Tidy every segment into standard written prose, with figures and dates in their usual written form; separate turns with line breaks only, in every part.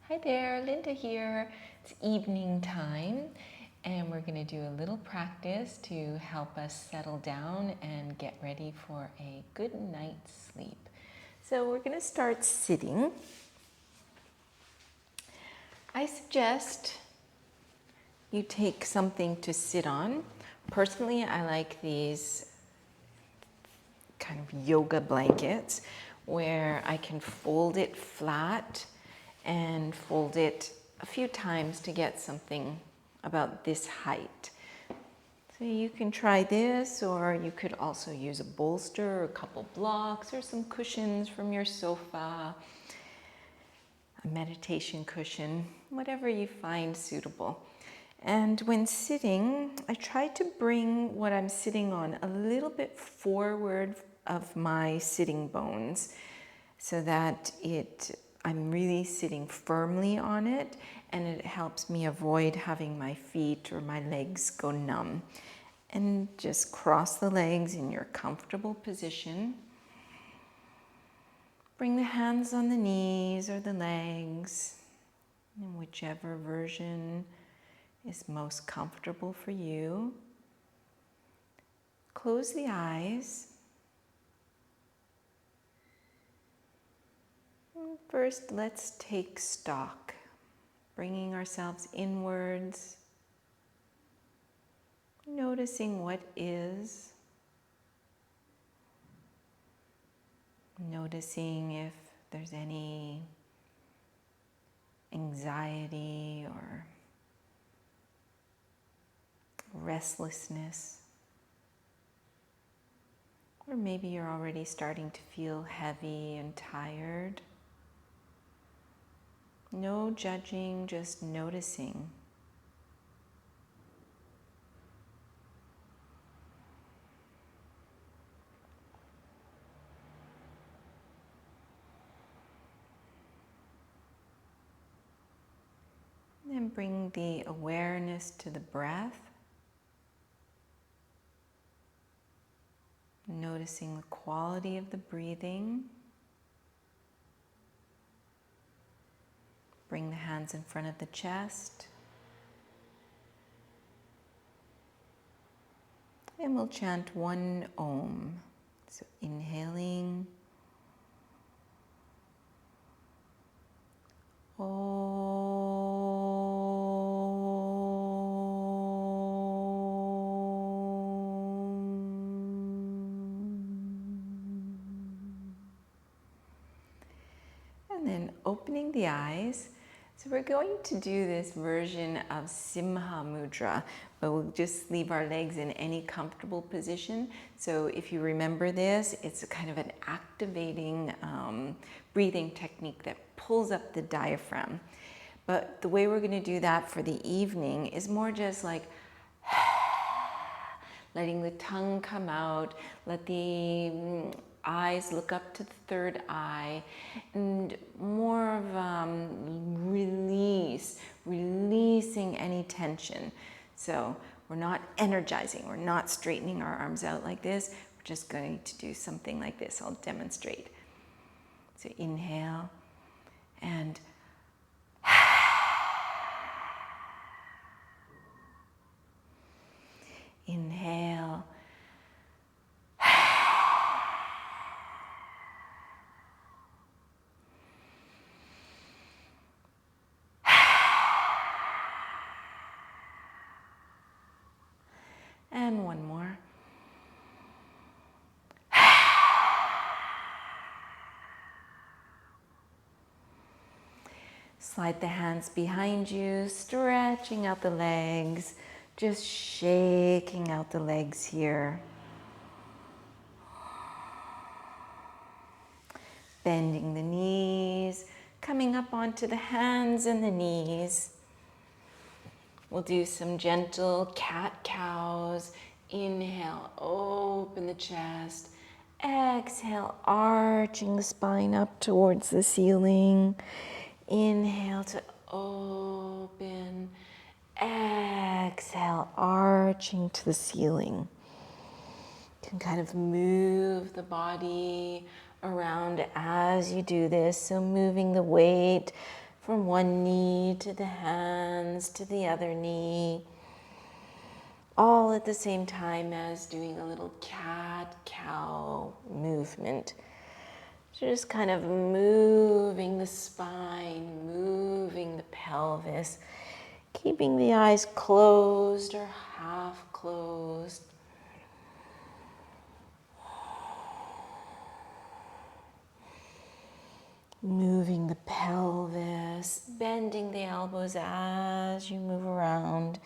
Hi there, Linda here. It's evening time and we're going to do a little practice to help us settle down and get ready for a good night's sleep. So we're going to start sitting. I suggest you take something to sit on. Personally, I like these kind of yoga blankets where I can fold it flat and fold it a few times to get something about this height. So you can try this, or you could also use a bolster or a couple blocks or some cushions from your sofa, a meditation cushion, whatever you find suitable. And when sitting, I try to bring what I'm sitting on a little bit forward of my sitting bones so that I'm really sitting firmly on it, and it helps me avoid having my feet or my legs go numb. And just cross the legs in your comfortable position. Bring the hands on the knees or the legs, in whichever version is most comfortable for you. Close the eyes. First, let's take stock, bringing ourselves inwards, noticing what is, noticing if there's any anxiety or restlessness, or maybe you're already starting to feel heavy and tired. No judging, just noticing. Then bring the awareness to the breath, noticing the quality of the breathing. Bring the hands in front of the chest. And we'll chant one Om. So inhaling. And then opening the eyes. So we're going to do this version of Simha Mudra, but we'll just leave our legs in any comfortable position. So if you remember this, it's a kind of an activating breathing technique that pulls up the diaphragm. But the way we're going to do that for the evening is more just like letting the tongue come out, let the eyes look up to the third eye, and more of releasing any tension. So we're not energizing, we're not straightening our arms out like this, we're just going to do something like this. I'll demonstrate. So inhale and inhale. And one more. Slide the hands behind you, stretching out the legs, just shaking out the legs here. Bending the knees, coming up onto the hands and the knees. We'll do some gentle cat-cows. Inhale, open the chest. Exhale, arching the spine up towards the ceiling. Inhale to open. Exhale, arching to the ceiling. You can kind of move the body around as you do this. So moving the weight from one knee to the hands to the other knee, all at the same time as doing a little cat-cow movement. So just kind of moving the spine, moving the pelvis, keeping the eyes closed or half closed. Moving the pelvis, bending the elbows as you move around.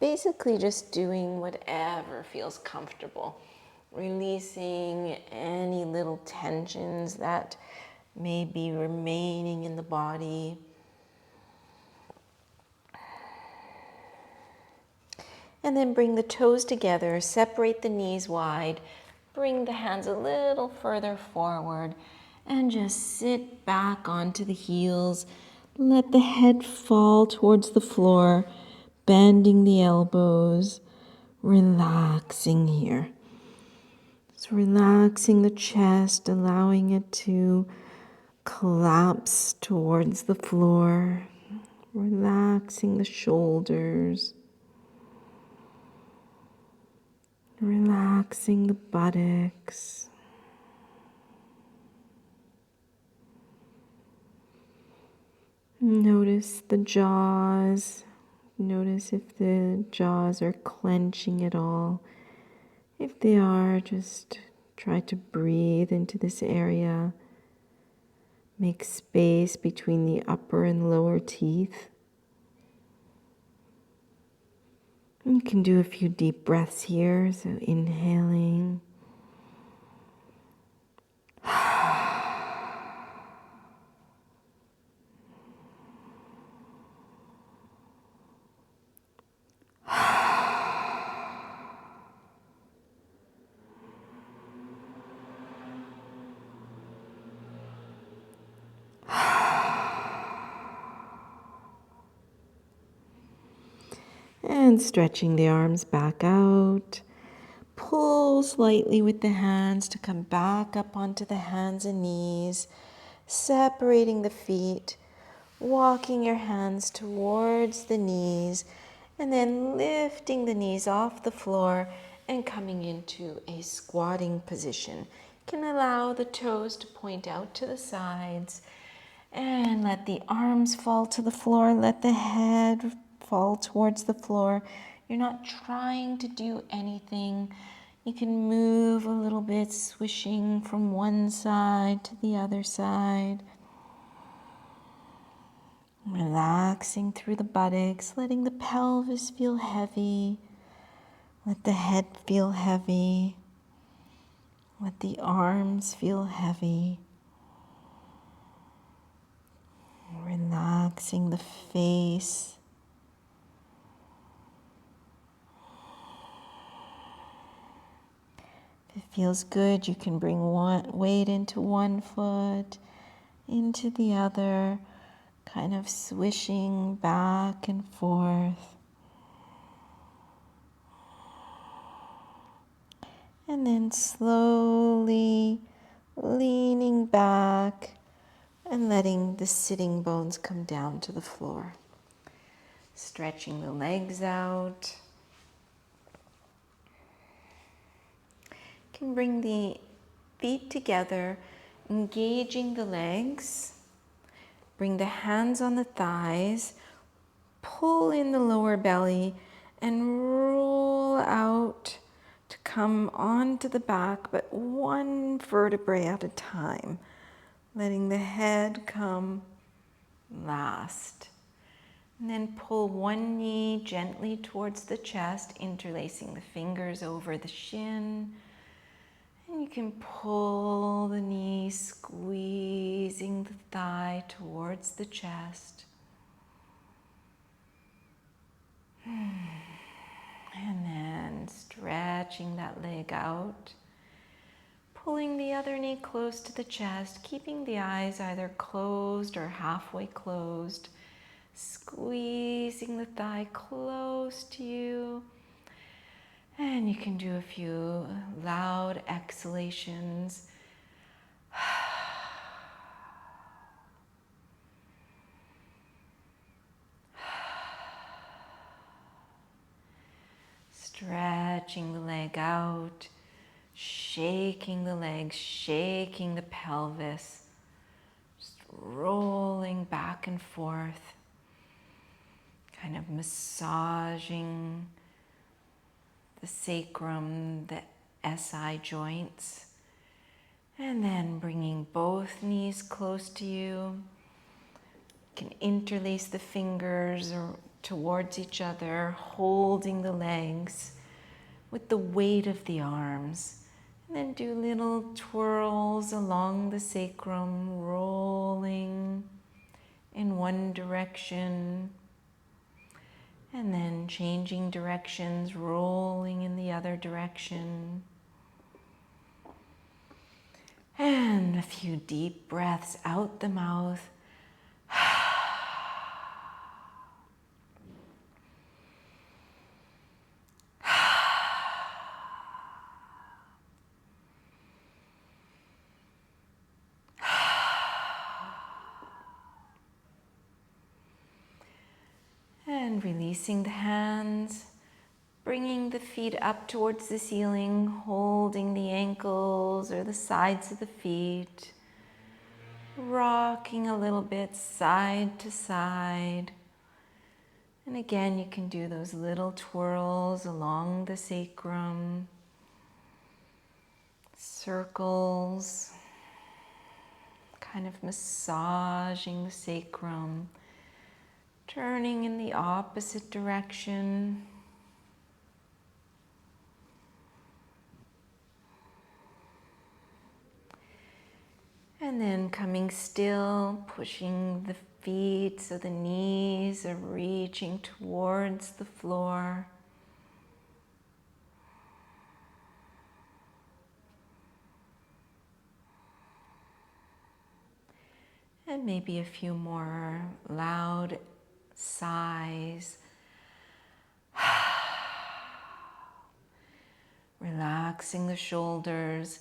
Basically just doing whatever feels comfortable. Releasing any little tensions that may be remaining in the body. And then bring the toes together, separate the knees wide, bring the hands a little further forward, and just sit back onto the heels. Let the head fall towards the floor, bending the elbows, relaxing here. Just relaxing the chest, allowing it to collapse towards the floor, relaxing the shoulders, relaxing the buttocks. Notice the jaws. Notice if the jaws are clenching at all. If they are, just try to breathe into this area. Make space between the upper and lower teeth. You can do a few deep breaths here, so inhaling. And stretching the arms back out. Pull slightly with the hands to come back up onto the hands and knees. Separating the feet. Walking your hands towards the knees. And then lifting the knees off the floor and coming into a squatting position. You can allow the toes to point out to the sides. And let the arms fall to the floor. Let the head fall towards the floor. You're not trying to do anything. You can move a little bit, swishing from one side to the other side. Relaxing through the buttocks, letting the pelvis feel heavy. Let the head feel heavy. Let the arms feel heavy. Relaxing the face. If it feels good, you can bring one weight into one foot, into the other, kind of swishing back and forth. And then slowly leaning back and letting the sitting bones come down to the floor. Stretching the legs out. You can bring the feet together, engaging the legs. Bring the hands on the thighs. Pull in the lower belly and roll out to come onto the back, but one vertebrae at a time. Letting the head come last. And then pull one knee gently towards the chest, interlacing the fingers over the shin. And you can pull the knee, squeezing the thigh towards the chest. And then stretching that leg out. Pulling the other knee close to the chest, keeping the eyes either closed or halfway closed. Squeezing the thigh close to you. And you can do a few loud exhalations. stretching the leg out, shaking the legs, shaking the pelvis, just rolling back and forth, kind of massaging the sacrum, the SI joints, and then bringing both knees close to you. You can interlace the fingers or towards each other, holding the legs with the weight of the arms. And then do little twirls along the sacrum, rolling in one direction, and then changing directions, rolling in the other direction. And a few deep breaths out the mouth. And releasing the hands, bringing the feet up towards the ceiling, holding the ankles or the sides of the feet, rocking a little bit side to side. And again, you can do those little twirls along the sacrum, circles, kind of massaging the sacrum, turning in the opposite direction. And then coming still, pushing the feet so the knees are reaching towards the floor. And maybe a few more loud sighs. Relaxing the shoulders.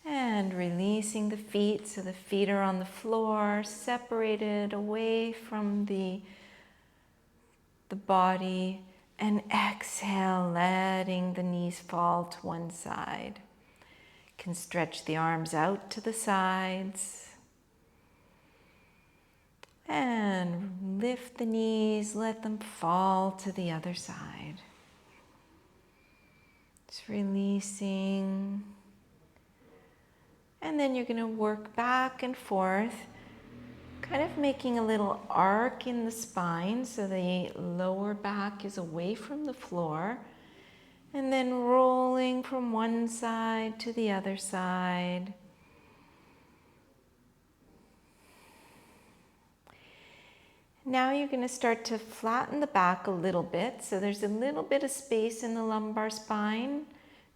And releasing the feet so the feet are on the floor, separated away from the body. And exhale, letting the knees fall to one side. You can stretch the arms out to the sides. And lift the knees, let them fall to the other side. Just releasing. And then you're going to work back and forth, kind of making a little arc in the spine so the lower back is away from the floor. And then rolling from one side to the other side. Now you're going to start to flatten the back a little bit. So there's a little bit of space in the lumbar spine,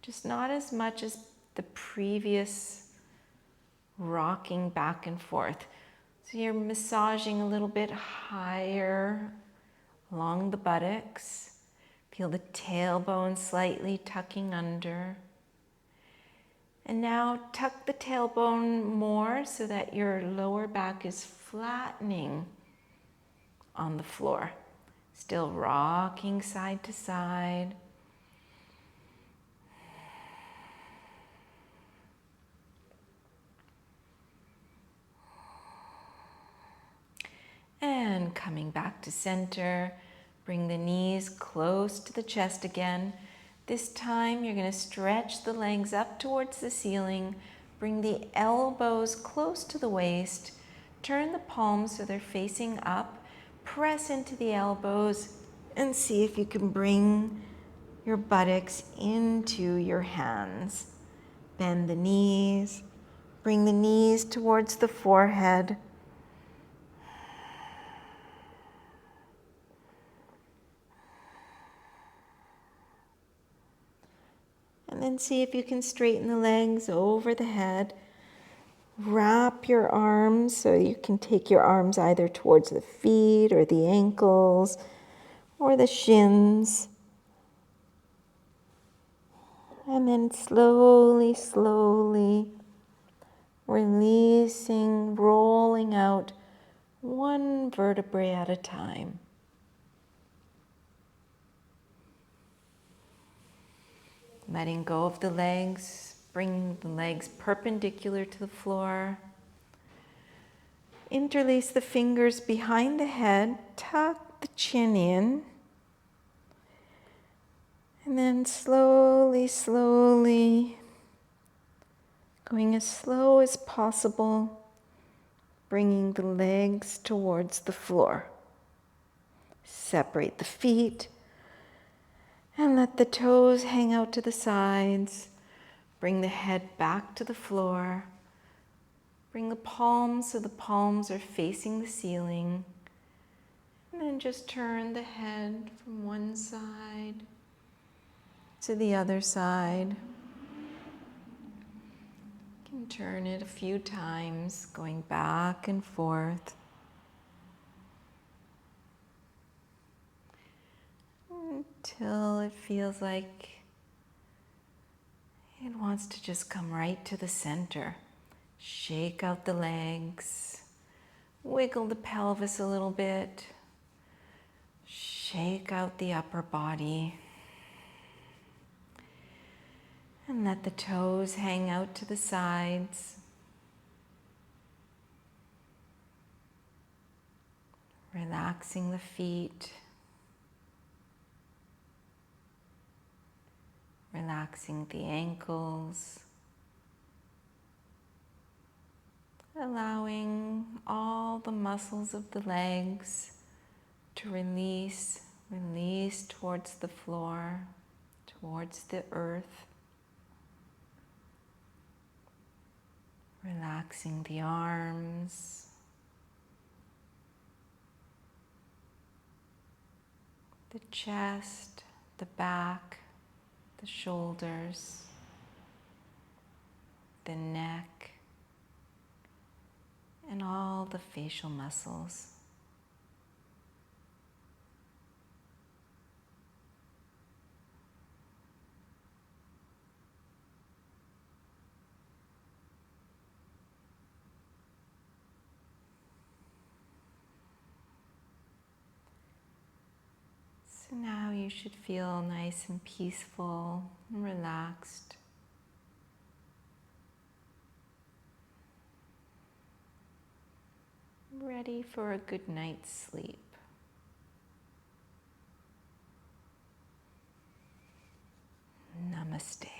just not as much as the previous rocking back and forth. So you're massaging a little bit higher along the buttocks. Feel the tailbone slightly tucking under. And now tuck the tailbone more so that your lower back is flattening on the floor. Still rocking side to side. And coming back to center, bring the knees close to the chest again. This time you're going to stretch the legs up towards the ceiling, bring the elbows close to the waist, turn the palms so they're facing up, press into the elbows, and see if you can bring your buttocks into your hands. Bend the knees, bring the knees towards the forehead. And then see if you can straighten the legs over the head. Wrap your arms so you can take your arms either towards the feet or the ankles or the shins. And then slowly, slowly releasing, rolling out one vertebrae at a time. Letting go of the legs, bring the legs perpendicular to the floor. Interlace the fingers behind the head, tuck the chin in, and then slowly, slowly, going as slow as possible, bringing the legs towards the floor. Separate the feet and let the toes hang out to the sides. Bring the head back to the floor. Bring the palms so the palms are facing the ceiling. And then just turn the head from one side to the other side. You can turn it a few times, going back and forth. Until it feels like it wants to just come right to the center. Shake out the legs, wiggle the pelvis a little bit, shake out the upper body, and let the toes hang out to the sides. Relaxing the feet. Relaxing the ankles, allowing all the muscles of the legs to release towards the floor, towards the earth. Relaxing the arms, the chest, the back, the shoulders, the neck, and all the facial muscles. So now you should feel nice and peaceful and relaxed. Ready for a good night's sleep. Namaste.